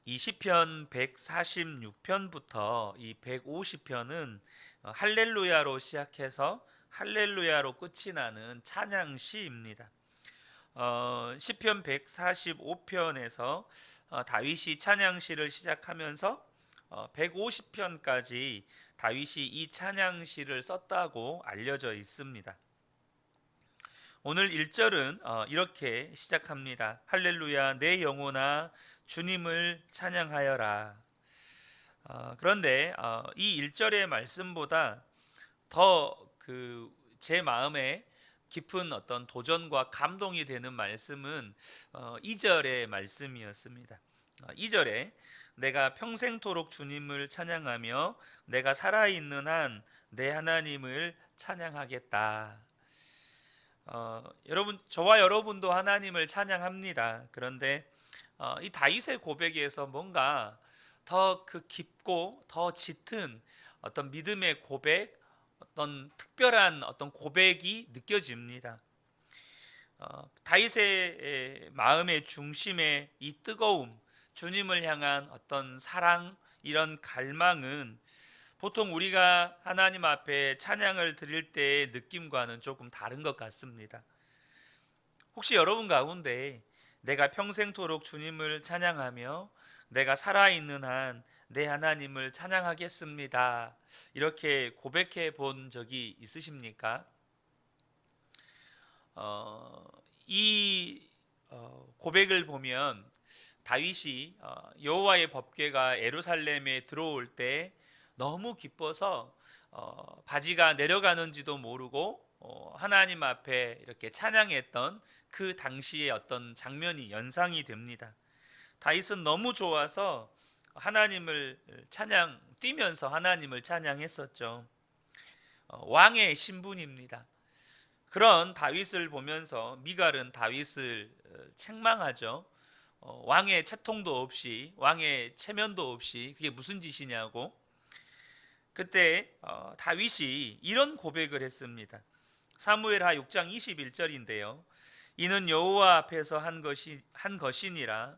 이 시편 146편부터 이 150편은 할렐루야로 시작해서 할렐루야로 끝이 나는 찬양시입니다. 시편 145편에서 다윗이 찬양시를 시작하면서 150편까지 다윗이 이 찬양시를 썼다고 알려져 있습니다. 오늘 1절은 이렇게 시작합니다. 할렐루야 내 영혼아 주님을 찬양하여라. 그런데 이 1절의 말씀보다 더 제 마음에 깊은 어떤 도전과 감동이 되는 말씀은 2절의 말씀이었습니다. 2절에 내가 평생토록 주님을 찬양하며 내가 살아있는 한 내 하나님을 찬양하겠다. 여러분, 저와 여러분도 하나님을 찬양합니다. 그런데 이 다윗의 고백에서 뭔가 더 깊고 더 짙은 어떤 믿음의 고백, 어떤 특별한 어떤 고백이 느껴집니다. 다윗의 마음의 중심에 이 뜨거움, 주님을 향한 어떤 사랑, 이런 갈망은 보통 우리가 하나님 앞에 찬양을 드릴 때의 느낌과는 조금 다른 것 같습니다. 혹시 여러분 가운데 내가 평생토록 주님을 찬양하며 내가 살아있는 한 내 하나님을 찬양하겠습니다, 이렇게 고백해 본 적이 있으십니까? 이 고백을 보면 다윗이 여호와의 법궤가 예루살렘에 들어올 때 너무 기뻐서 바지가 내려가는지도 모르고 하나님 앞에 이렇게 찬양했던 그 당시의 어떤 장면이 연상이 됩니다. 다윗은 너무 좋아서 하나님을 뛰면서 하나님을 찬양했었죠. 왕의 신분입니다. 그런 다윗을 보면서 미갈은 다윗을 책망하죠. 왕의 채통도 없이, 왕의 체면도 없이 그게 무슨 짓이냐고. 그때 다윗이 이런 고백을 했습니다. 사무엘하 6장 21절인데요. 이는 여호와 앞에서 한 것이니라.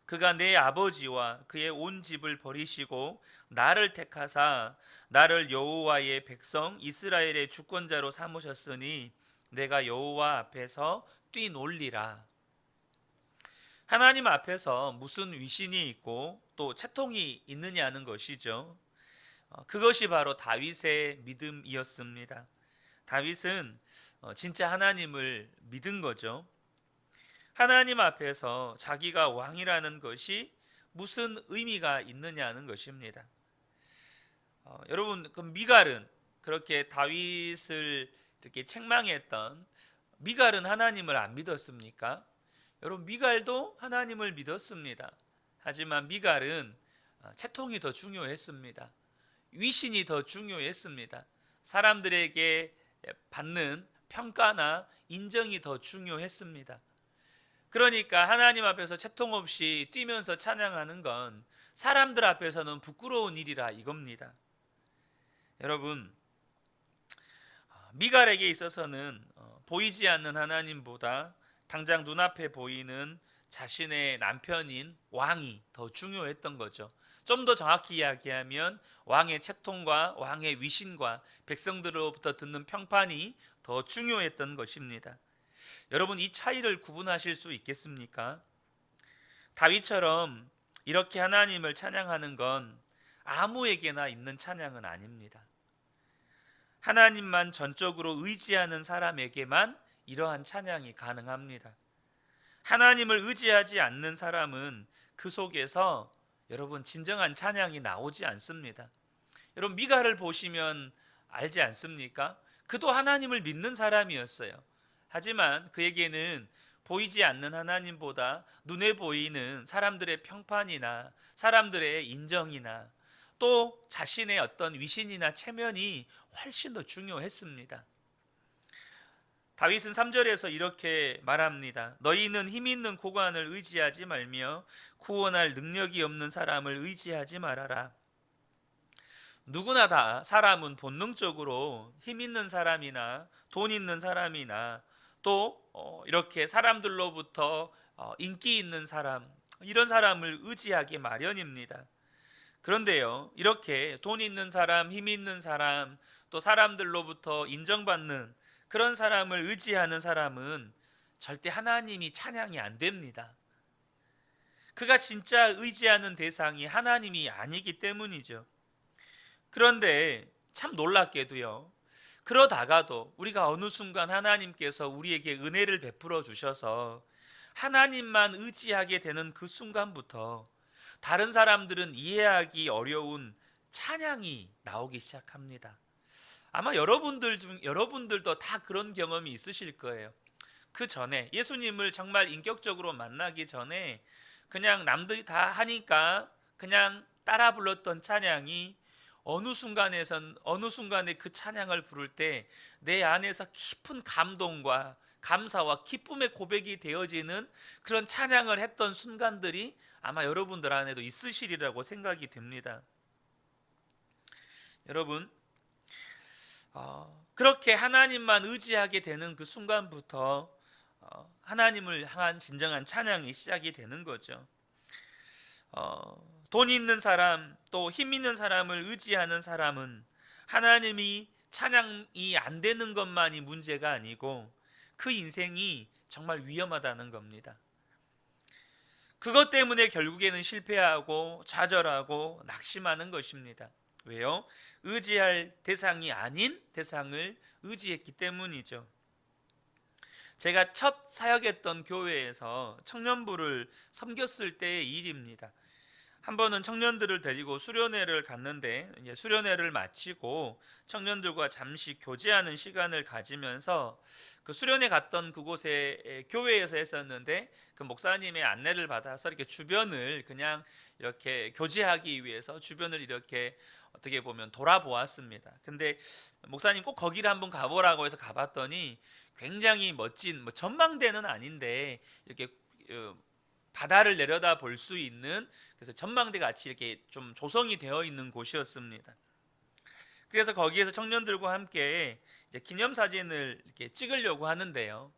그가 내 아버지와 그의 온 집을 버리시고 나를 택하사 나를 여호와의 백성 이스라엘의 주권자로 삼으셨으니 내가 여호와 앞에서 뛰놀리라. 하나님 앞에서 무슨 위신이 있고 또 채통이 있느냐는 것이죠. 그것이 바로 다윗의 믿음이었습니다. 다윗은 진짜 하나님을 믿은 거죠. 하나님 앞에서 자기가 왕이라는 것이 무슨 의미가 있느냐는 것입니다. 여러분, 그 미갈은, 그렇게 다윗을 이렇게 책망했던 미갈은 하나님을 안 믿었습니까? 여러분, 미갈도 하나님을 믿었습니다. 하지만 미갈은 채통이 더 중요했습니다. 위신이 더 중요했습니다. 사람들에게 받는 평가나 인정이 더 중요했습니다. 그러니까 하나님 앞에서 채통 없이 뛰면서 찬양하는 건 사람들 앞에서는 부끄러운 일이라 이겁니다. 여러분, 미갈에게 있어서는 보이지 않는 하나님보다 당장 눈앞에 보이는 자신의 남편인 왕이 더 중요했던 거죠. 좀 더 정확히 이야기하면 왕의 채통과 왕의 위신과 백성들로부터 듣는 평판이 더 중요했던 것입니다. 여러분, 이 차이를 구분하실 수 있겠습니까? 다윗처럼 이렇게 하나님을 찬양하는 건 아무에게나 있는 찬양은 아닙니다. 하나님만 전적으로 의지하는 사람에게만 이러한 찬양이 가능합니다. 하나님을 의지하지 않는 사람은 그 속에서 여러분 진정한 찬양이 나오지 않습니다. 여러분, 미갈을 보시면 알지 않습니까? 그도 하나님을 믿는 사람이었어요. 하지만 그에게는 보이지 않는 하나님보다 눈에 보이는 사람들의 평판이나 사람들의 인정이나 또 자신의 어떤 위신이나 체면이 훨씬 더 중요했습니다. 다윗은 3절에서 이렇게 말합니다. 너희는 힘 있는 고관을 의지하지 말며 구원할 능력이 없는 사람을 의지하지 말아라. 누구나 다 사람은 본능적으로 힘 있는 사람이나 돈 있는 사람이나 또 이렇게 사람들로부터 인기 있는 사람, 이런 사람을 의지하기 마련입니다. 그런데요, 이렇게 돈 있는 사람, 힘 있는 사람, 또 사람들로부터 인정받는 그런 사람을 의지하는 사람은 절대 하나님이 찬양이 안 됩니다. 그가 진짜 의지하는 대상이 하나님이 아니기 때문이죠. 그런데 참 놀랍게도요, 그러다가도 우리가 어느 순간 하나님께서 우리에게 은혜를 베풀어 주셔서 하나님만 의지하게 되는 그 순간부터 다른 사람들은 이해하기 어려운 찬양이 나오기 시작합니다. 아마 여러분들도 다 그런 경험이 있으실 거예요. 그 전에 예수님을 정말 인격적으로 만나기 전에 그냥 남들이 다 하니까 그냥 따라 불렀던 찬양이 어느 순간에 그 찬양을 부를 때 내 안에서 깊은 감동과 감사와 기쁨의 고백이 되어지는 그런 찬양을 했던 순간들이 아마 여러분들 안에도 있으시리라고 생각이 됩니다. 여러분, 그렇게 하나님만 의지하게 되는 그 순간부터 하나님을 향한 진정한 찬양이 시작이 되는 거죠. 돈 있는 사람, 또 힘 있는 사람을 의지하는 사람은 하나님이 찬양이 안 되는 것만이 문제가 아니고 그 인생이 정말 위험하다는 겁니다. 그것 때문에 결국에는 실패하고 좌절하고 낙심하는 것입니다. 왜요? 의지할 대상이 아닌 대상을 의지했기 때문이죠. 제가 첫 사역했던 교회에서 청년부를 섬겼을 때의 일입니다. 한 번은 청년들을 데리고 수련회를 갔는데 이제 수련회를 마치고 청년들과 잠시 교제하는 시간을 가지면서 그 수련회 갔던 그곳에 교회에서 했었는데 그 목사님의 안내를 받아서 이렇게 주변을 그냥 이렇게 교제하기 위해서 주변을 이렇게 어떻게 보면 돌아보았습니다. 근데 목사님 꼭 거기를 한번 가보라고 해서 가봤더니 굉장히 멋진 전망대는 아닌데 이렇게 바다를 내려다 볼 수 있는 그래서 전망대 같이 이렇게 좀 조성이 되어 있는 곳이었습니다. 그래서 거기에서 청년들과 함께 이제 기념사진을 이렇게 찍으려고 하는데요.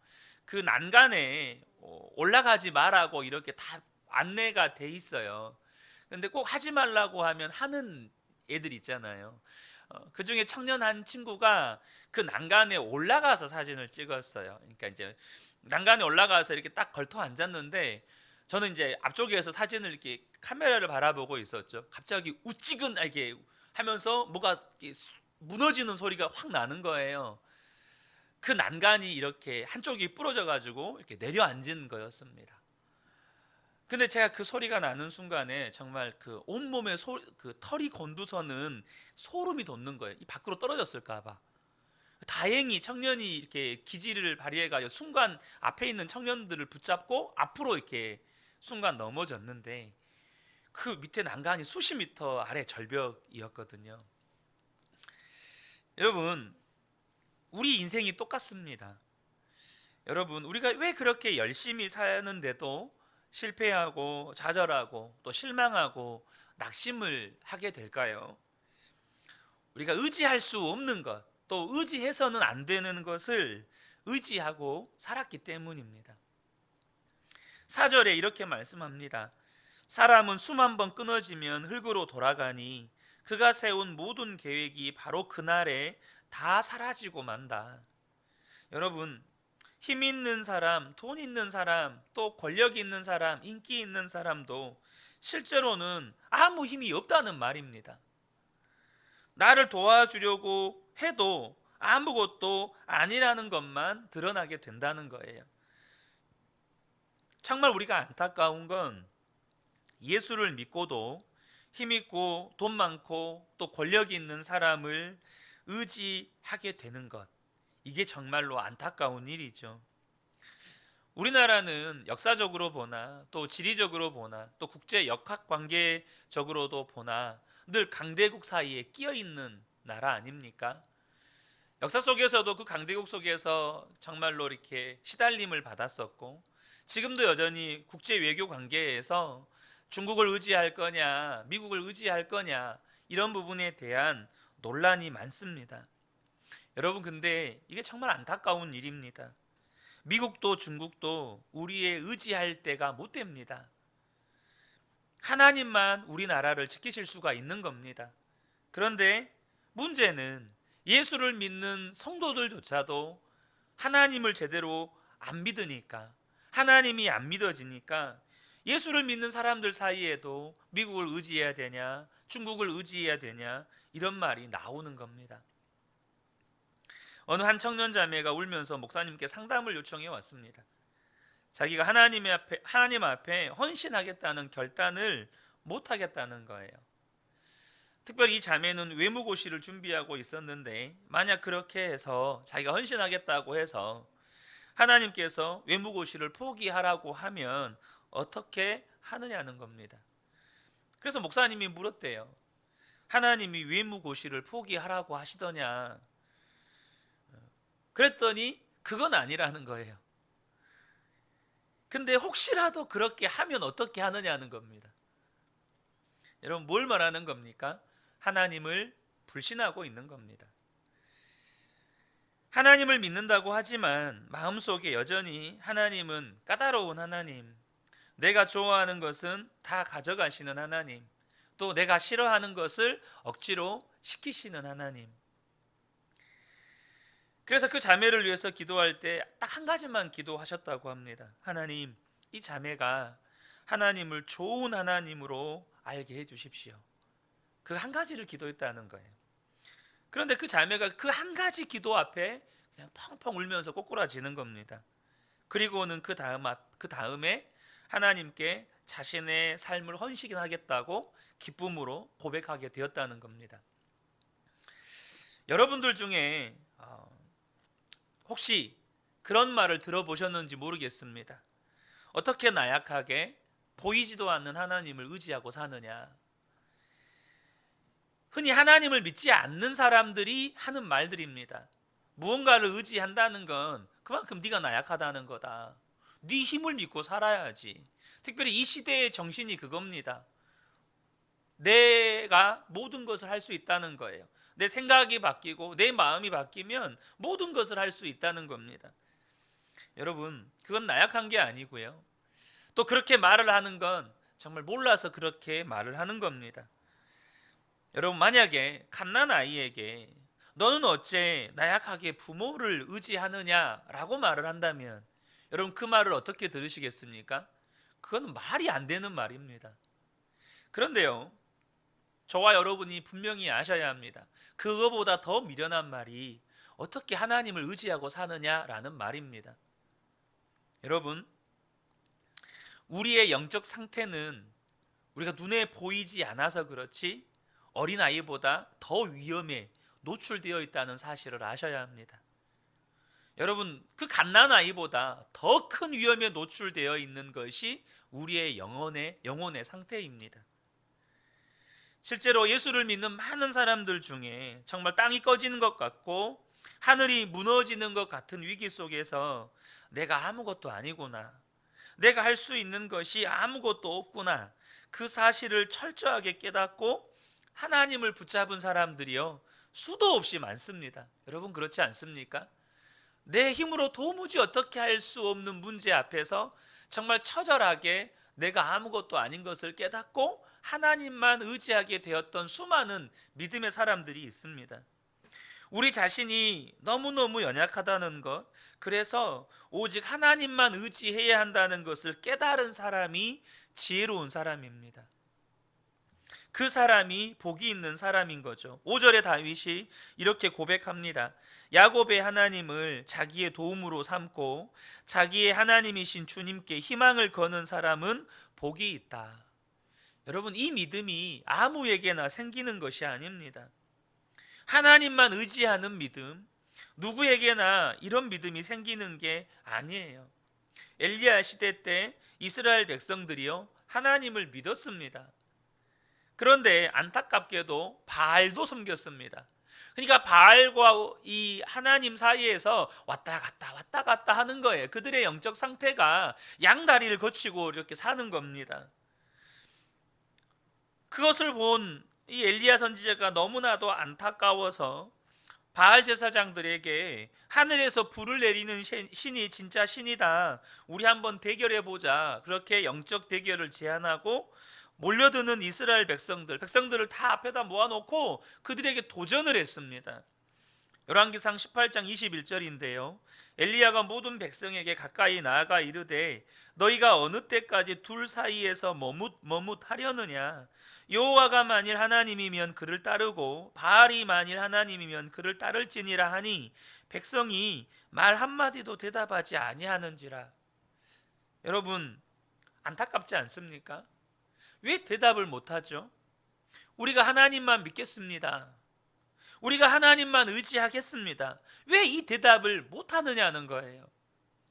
그 난간에 올라가지 말라고 이렇게 다 안내가 돼 있어요. 근데 꼭 하지 말라고 하면 하는 애들 있잖아요. 그 중에 청년 한 친구가 그 난간에 올라가서 사진을 찍었어요. 그러니까 이제 난간에 올라가서 이렇게 딱 걸터 앉았는데 저는 이제 앞쪽에서 사진을 이렇게 카메라를 바라보고 있었죠. 갑자기 우찌근하게 하면서 뭐가 무너지는 소리가 확 나는 거예요. 그 난간이 이렇게 한쪽이 부러져 가지고 이렇게 내려앉은 거였습니다. 근데 제가 그 소리가 나는 순간에 정말 그 온몸에 그 털이 곤두서는 소름이 돋는 거예요. 이 밖으로 떨어졌을까 봐. 다행히 청년이 이렇게 기지를 발휘해가지고 순간 앞에 있는 청년들을 붙잡고 앞으로 이렇게 순간 넘어졌는데 그 밑에 난간이 수십 미터 아래 절벽이었거든요. 여러분, 우리 인생이 똑같습니다. 여러분, 우리가 왜 그렇게 열심히 사는데도 실패하고 좌절하고 또 실망하고 낙심을 하게 될까요? 우리가 의지할 수 없는 것, 또 의지해서는 안 되는 것을 의지하고 살았기 때문입니다. 4절에 이렇게 말씀합니다. 사람은 숨 한 번 끊어지면 흙으로 돌아가니 그가 세운 모든 계획이 바로 그날에 다 사라지고 만다. 여러분, 힘 있는 사람, 돈 있는 사람, 또 권력 있는 사람, 인기 있는 사람도 실제로는 아무 힘이 없다는 말입니다. 나를 도와주려고 해도 아무것도 아니라는 것만 드러나게 된다는 거예요. 정말 우리가 안타까운 건 예수를 믿고도 힘 있고 돈 많고 또 권력이 있는 사람을 의지하게 되는 것, 이게 정말로 안타까운 일이죠. 우리나라는 역사적으로 보나 또 지리적으로 보나 또 국제 역학 관계적으로도 보나 늘 강대국 사이에 끼어 있는 나라 아닙니까? 역사 속에서도 그 강대국 속에서 정말로 이렇게 시달림을 받았었고 지금도 여전히 국제 외교 관계에서 중국을 의지할 거냐, 미국을 의지할 거냐 이런 부분에 대한 논란이 많습니다. 여러분, 근데 이게 정말 안타까운 일입니다. 미국도 중국도 우리의 의지할 때가 못 됩니다. 하나님만 우리나라를 지키실 수가 있는 겁니다. 그런데 문제는 예수를 믿는 성도들조차도 하나님을 제대로 안 믿으니까, 하나님이 안 믿어지니까 예수를 믿는 사람들 사이에도 미국을 의지해야 되냐, 중국을 의지해야 되냐, 이런 말이 나오는 겁니다. 어느 한 청년 자매가 울면서 목사님께 상담을 요청해 왔습니다. 자기가 하나님 앞에 헌신하겠다는 결단을 못 하겠다는 거예요. 특별히 이 자매는 외무고시를 준비하고 있었는데, 만약 그렇게 해서 자기가 헌신하겠다고 해서 하나님께서 외무고시를 포기하라고 하면 어떻게 하느냐는 겁니다. 그래서 목사님이 물었대요. 하나님이 외무고시를 포기하라고 하시더냐? 그랬더니 그건 아니라는 거예요. 근데 혹시라도 그렇게 하면 어떻게 하느냐는 겁니다. 여러분, 뭘 말하는 겁니까? 하나님을 불신하고 있는 겁니다. 하나님을 믿는다고 하지만 마음속에 여전히 하나님은 까다로운 하나님, 내가 좋아하는 것은 다 가져가시는 하나님, 또 내가 싫어하는 것을 억지로 시키시는 하나님. 그래서 그 자매를 위해서 기도할 때 딱 한 가지만 기도하셨다고 합니다. 하나님, 이 자매가 하나님을 좋은 하나님으로 알게 해주십시오. 그 한 가지를 기도했다는 거예요. 그런데 그 자매가 그 한 가지 기도 앞에 그냥 펑펑 울면서 꼬꾸라지는 겁니다. 그리고는 그 다음에 하나님께 자신의 삶을 헌신하겠다고 기쁨으로 고백하게 되었다는 겁니다. 여러분들 중에 혹시 그런 말을 들어보셨는지 모르겠습니다. 어떻게 나약하게 보이지도 않는 하나님을 의지하고 사느냐? 흔히 하나님을 믿지 않는 사람들이 하는 말들입니다. 무언가를 의지한다는 건 그만큼 네가 나약하다는 거다. 네 힘을 믿고 살아야지. 특별히 이 시대의 정신이 그겁니다. 내가 모든 것을 할 수 있다는 거예요. 내 생각이 바뀌고 내 마음이 바뀌면 모든 것을 할 수 있다는 겁니다. 여러분, 그건 나약한 게 아니고요. 또 그렇게 말을 하는 건 정말 몰라서 그렇게 말을 하는 겁니다. 여러분, 만약에 갓난아이에게 너는 어째 나약하게 부모를 의지하느냐라고 말을 한다면 여러분, 그 말을 어떻게 들으시겠습니까? 그건 말이 안 되는 말입니다. 그런데요, 저와 여러분이 분명히 아셔야 합니다. 그거보다 더 미련한 말이 어떻게 하나님을 의지하고 사느냐라는 말입니다. 여러분, 우리의 영적 상태는 우리가 눈에 보이지 않아서 그렇지 어린아이보다 더 위험에 노출되어 있다는 사실을 아셔야 합니다. 여러분, 그 갓난아이보다 더 큰 위험에 노출되어 있는 것이 우리의 영혼의 상태입니다. 실제로 예수를 믿는 많은 사람들 중에 정말 땅이 꺼지는 것 같고 하늘이 무너지는 것 같은 위기 속에서 내가 아무것도 아니구나, 내가 할 수 있는 것이 아무것도 없구나, 그 사실을 철저하게 깨닫고 하나님을 붙잡은 사람들이요, 수도 없이 많습니다. 여러분, 그렇지 않습니까? 내 힘으로 도무지 어떻게 할 수 없는 문제 앞에서 정말 처절하게 내가 아무것도 아닌 것을 깨닫고 하나님만 의지하게 되었던 수많은 믿음의 사람들이 있습니다. 우리 자신이 너무너무 연약하다는 것, 그래서 오직 하나님만 의지해야 한다는 것을 깨달은 사람이 지혜로운 사람입니다. 그 사람이 복이 있는 사람인 거죠. 5절에 다윗이 이렇게 고백합니다. 야곱의 하나님을 자기의 도움으로 삼고 자기의 하나님이신 주님께 희망을 거는 사람은 복이 있다. 여러분, 이 믿음이 아무에게나 생기는 것이 아닙니다. 하나님만 의지하는 믿음, 누구에게나 이런 믿음이 생기는 게 아니에요. 엘리야 시대 때 이스라엘 백성들이요, 하나님을 믿었습니다. 그런데 안타깝게도 바알도 섬겼습니다. 그러니까 바알과 이 하나님 사이에서 왔다 갔다 하는 거예요. 그들의 영적 상태가 양다리를 거치고 이렇게 사는 겁니다. 그것을 본 이 엘리야 선지자가 너무나도 안타까워서 바알 제사장들에게 하늘에서 불을 내리는 신이 진짜 신이다, 우리 한번 대결해 보자, 그렇게 영적 대결을 제안하고 몰려드는 이스라엘 백성들을 다 앞에다 모아놓고 그들에게 도전을 했습니다. 열왕기상 18장 21절인데요. 엘리야가 모든 백성에게 가까이 나아가 이르되 너희가 어느 때까지 둘 사이에서 머뭇하려느냐. 여호와가 만일 하나님이면 그를 따르고 바알이 만일 하나님이면 그를 따를지니라 하니 백성이 말 한마디도 대답하지 아니하는지라. 여러분, 안타깝지 않습니까? 왜 대답을 못하죠? 우리가 하나님만 믿겠습니다. 우리가 하나님만 의지하겠습니다. 왜 이 대답을 못하느냐는 거예요.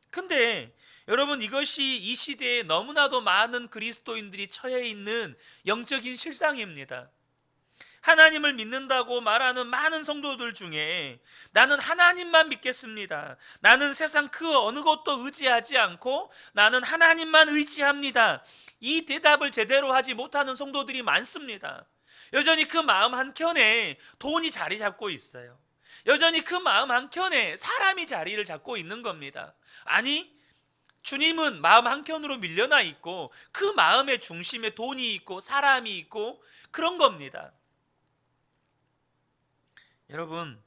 근데 여러분, 이것이 이 시대에 너무나도 많은 그리스도인들이 처해 있는 영적인 실상입니다. 하나님을 믿는다고 말하는 많은 성도들 중에 나는 하나님만 믿겠습니다, 나는 세상 그 어느 것도 의지하지 않고 나는 하나님만 의지합니다, 이 대답을 제대로 하지 못하는 성도들이 많습니다. 여전히 그 마음 한켠에 돈이 자리 잡고 있어요. 여전히 그 마음 한켠에 사람이 자리를 잡고 있는 겁니다. 아니, 주님은 마음 한켠으로 밀려나 있고 그 마음의 중심에 돈이 있고 사람이 있고 그런 겁니다. 여러분,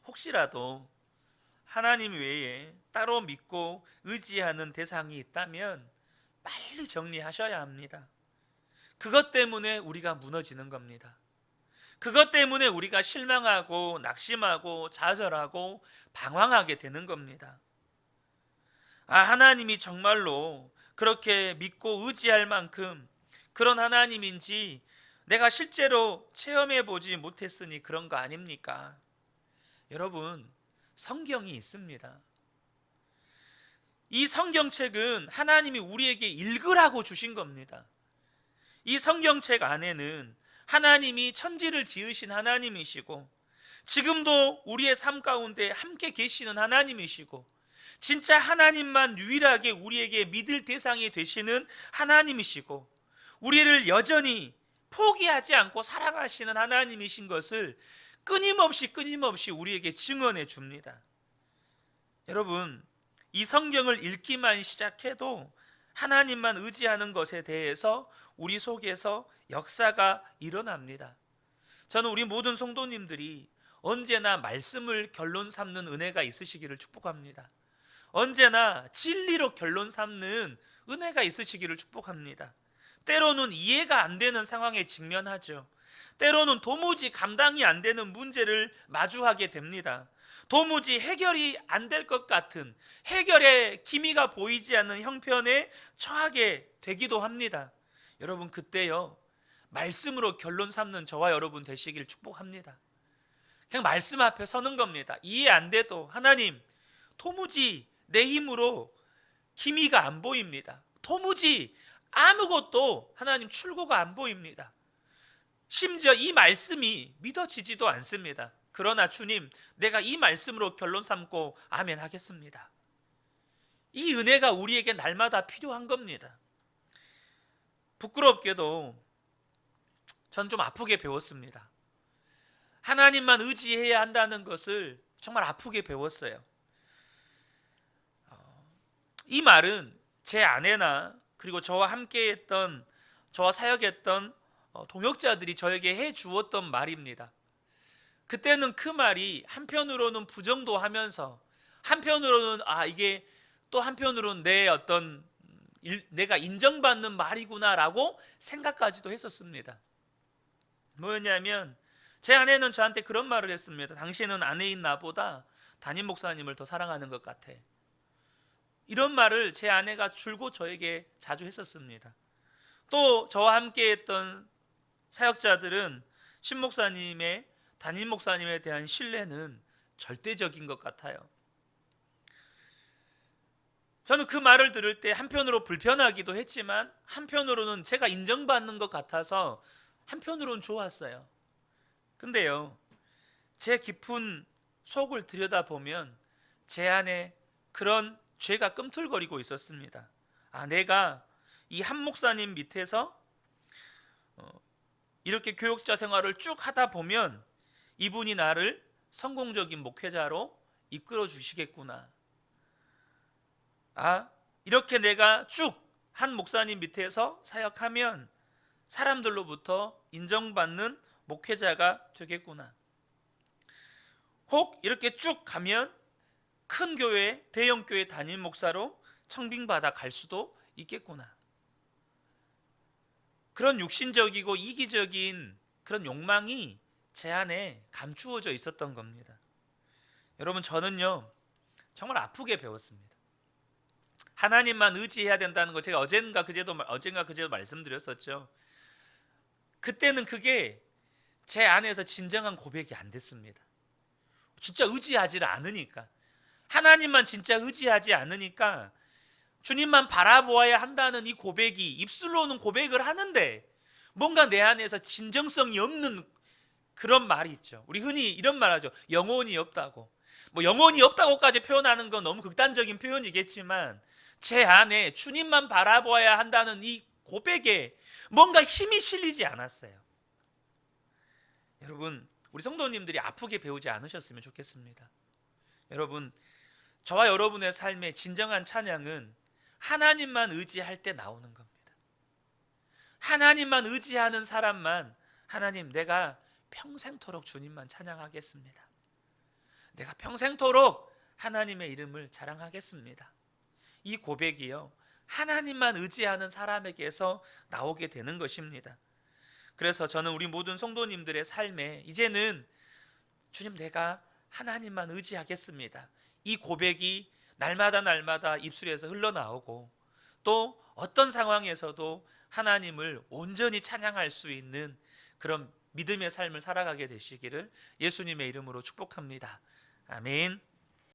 혹시라도 하나님 외에 따로 믿고 의지하는 대상이 있다면 빨리 정리하셔야 합니다. 그것 때문에 우리가 무너지는 겁니다. 그것 때문에 우리가 실망하고 낙심하고 좌절하고 방황하게 되는 겁니다. 하나님이 정말로 그렇게 믿고 의지할 만큼 그런 하나님인지 내가 실제로 체험해 보지 못했으니 그런 거 아닙니까? 여러분, 성경이 있습니다. 이 성경책은 하나님이 우리에게 읽으라고 주신 겁니다. 이 성경책 안에는 하나님이 천지를 지으신 하나님이시고 지금도 우리의 삶 가운데 함께 계시는 하나님이시고 진짜 하나님만 유일하게 우리에게 믿을 대상이 되시는 하나님이시고 우리를 여전히 포기하지 않고 사랑하시는 하나님이신 것을 끊임없이 우리에게 증언해 줍니다. 여러분, 이 성경을 읽기만 시작해도 하나님만 의지하는 것에 대해서 우리 속에서 역사가 일어납니다. 저는 우리 모든 성도님들이 언제나 말씀을 결론 삼는 은혜가 있으시기를 축복합니다. 언제나 진리로 결론 삼는 은혜가 있으시기를 축복합니다. 때로는 이해가 안 되는 상황에 직면하죠. 때로는 도무지 감당이 안 되는 문제를 마주하게 됩니다. 도무지 해결이 안 될 것 같은, 해결의 기미가 보이지 않는 형편에 처하게 되기도 합니다. 여러분, 그때요, 말씀으로 결론 삼는 저와 여러분 되시길 축복합니다. 그냥 말씀 앞에 서는 겁니다. 이해 안 돼도 하나님, 도무지 내 힘으로 기미가 안 보입니다. 도무지 아무것도 하나님 출구가 안 보입니다. 심지어 이 말씀이 믿어지지도 않습니다. 그러나 주님, 내가 이 말씀으로 결론 삼고 아멘 하겠습니다. 이 은혜가 우리에게 날마다 필요한 겁니다. 부끄럽게도 전 좀 아프게 배웠습니다. 하나님만 의지해야 한다는 것을 정말 아프게 배웠어요. 이 말은 제 아내나 그리고 저와 함께했던, 저와 사역했던 동역자들이 저에게 해 주었던 말입니다. 그때는 그 말이 한편으로는 부정도 하면서 한편으로는 이게 또 한편으로는 내가 인정받는 말이구나라고 생각까지도 했었습니다. 뭐였냐면 제 아내는 저한테 그런 말을 했습니다. 당신은 아내인 나보다 담임 목사님을 더 사랑하는 것 같아. 이런 말을 제 아내가 줄곧 저에게 자주 했었습니다. 또 저와 함께 했던 사역자들은 신 목사님의, 담임 목사님에 대한 신뢰는 절대적인 것 같아요. 저는 그 말을 들을 때 한편으로 불편하기도 했지만 한편으로는 제가 인정받는 것 같아서 한편으로는 좋았어요. 근데요, 제 깊은 속을 들여다보면 제 안에 그런 죄가 꿈틀거리고 있었습니다. 내가 이 한 목사님 밑에서 이렇게 교육자 생활을 쭉 하다 보면 이분이 나를 성공적인 목회자로 이끌어 주시겠구나. 이렇게 내가 쭉 한 목사님 밑에서 사역하면 사람들로부터 인정받는 목회자가 되겠구나. 혹 이렇게 쭉 가면 큰 교회, 대형 교회 담임 목사로 청빙받아 갈 수도 있겠구나. 그런 육신적이고 이기적인 그런 욕망이 제 안에 감추어져 있었던 겁니다. 여러분, 저는요 정말 아프게 배웠습니다. 하나님만 의지해야 된다는 거 제가 어젠가 그제도 말씀드렸었죠. 그때는 그게 제 안에서 진정한 고백이 안 됐습니다. 진짜 의지하지를 않으니까, 하나님만 진짜 의지하지 않으니까 주님만 바라보아야 한다는 이 고백이, 입술로는 고백을 하는데 뭔가 내 안에서 진정성이 없는 그런 말이 있죠. 우리 흔히 이런 말 하죠. 영혼이 없다고. 뭐 영혼이 없다고까지 표현하는 건 너무 극단적인 표현이겠지만 제 안에 주님만 바라보아야 한다는 이 고백에 뭔가 힘이 실리지 않았어요. 여러분, 우리 성도님들이 아프게 배우지 않으셨으면 좋겠습니다. 여러분, 저와 여러분의 삶의 진정한 찬양은 하나님만 의지할 때 나오는 겁니다. 하나님만 의지하는 사람만, 하나님, 내가 평생토록 주님만 찬양하겠습니다. 내가 평생토록 하나님의 이름을 자랑하겠습니다. 이 고백이요, 하나님만 의지하는 사람에게서 나오게 되는 것입니다. 그래서 저는 우리 모든 성도님들의 삶에 이제는 주님, 내가 하나님만 의지하겠습니다, 이 고백이 날마다 입술에서 흘러나오고 또 어떤 상황에서도 하나님을 온전히 찬양할 수 있는 그런 믿음의 삶을 살아가게 되시기를 예수님의 이름으로 축복합니다. 아멘.